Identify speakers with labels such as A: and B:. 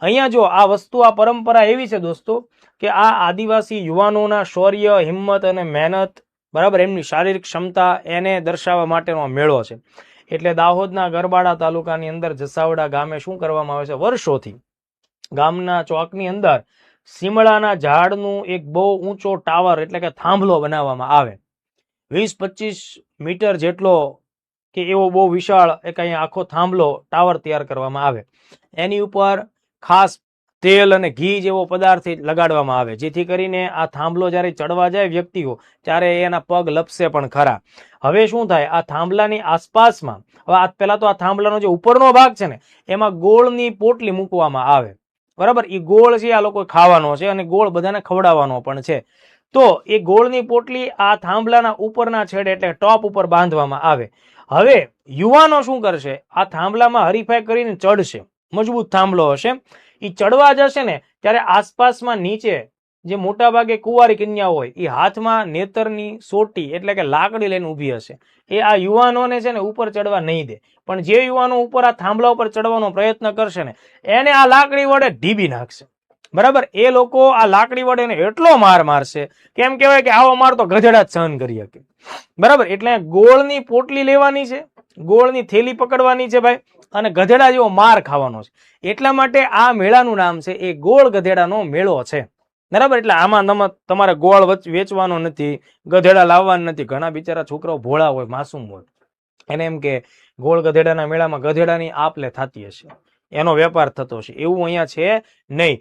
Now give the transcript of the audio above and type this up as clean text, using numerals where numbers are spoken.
A: અહીંયા જો આ વસ્તુ, આ પરંપરા એવી છે દોસ્તો કે આ આદિવાસી યુવાનોના શૌર્ય, હિંમત અને મહેનત, બરાબર, એમની શારીરિક ક્ષમતા એને દર્શાવવા માટેનો મેળો છે. એટલે દાહોદના ગરબાડા તાલુકાની અંદર જસાવડા ગામે શું કરવામાં આવે છે, વર્ષોથી ગામના ચોકની અંદર સીમળાના ઝાડનું એક બહુ ઊંચો ટાવર એટલે કે થાંભલો બનાવવામાં આવે. 20-25 મીટર જેટલો કે એવો બહુ વિશાળ એક અહીંયા આખો થાંભલો ટાવર તૈયાર કરવામાં આવે. એની ઉપર ખાસ તેલ અને ઘી જેવો પદાર્થ લગાડવામાં આવે, જેથી કરીને આ થાંભલો જ્યારે ચડવા જાય વ્યક્તિઓ ત્યારે એના પગ લપસે પણ ખરા. હવે શું થાય, આ થાંભલાની આસપાસમાં, હવે પહેલા તો આ થાંભલાનો જે ઉપરનો ભાગ છે ને એમાં ગોળની પોટલી મૂકવામાં આવે, બરાબર. એ ગોળ છે આ લોકો ખાવાનો છે અને ગોળ બધાને ખવડાવવાનો પણ છે. તો એ ગોળની પોટલી આ થાંભલાના ઉપરના છેડે એટલે ટોપ ઉપર બાંધવામાં આવે. હવે યુવાનો શું કરશે, આ થાંભલામાં હરીફાઈ કરીને ચડશે, મજબૂત થાંભલો હશે. એ ચડવા જશે ને ત્યારે આસપાસમાં નીચે જે મોટા ભાગે કુંવારી કન્યા હોય એ હાથમાં નેતરની સોટી એટલે કે લાકડી લઈને ઊભી હશે. એ આ યુવાનોને છે ને ઉપર ચડવા નહીં દે. પણ જે યુવાનો ઉપર આ થાંભલા ઉપર ચડવાનો પ્રયત્ન કરશે ને એને આ લાકડી વડે ઢીબી નાખશે, બરાબર. એ લોકો આ લાકડી વડે એને એટલો માર મારશે, કેમ કહેવાય કે આવો માર તો ગધેડા જ સહન કરી શકે, બરાબર. એટલે ગોળની પોટલી લેવાની છે, ગોળની થેલી પકડવાની છે ભાઈ, અને ગધેડા જેવો માર ખાવાનો છે. એટલા માટે આ મેળાનું નામ છે એ ગોળ ગધેડાનો મેળો છે, બરાબર. એટલે આમાં તમારે ગોળ વેચવાનો નથી, ગધેડા લાવવાના નથી. ઘણા બિચારા છોકરાઓ ભોળા હોય, માસૂમ હોય, એને એમ કે ગોળ ગધેડાના મેળામાં ગધેડાની આપ લે થતી હશે, એનો વેપાર થતો હશે. એવું અહીંયા છે નહીં.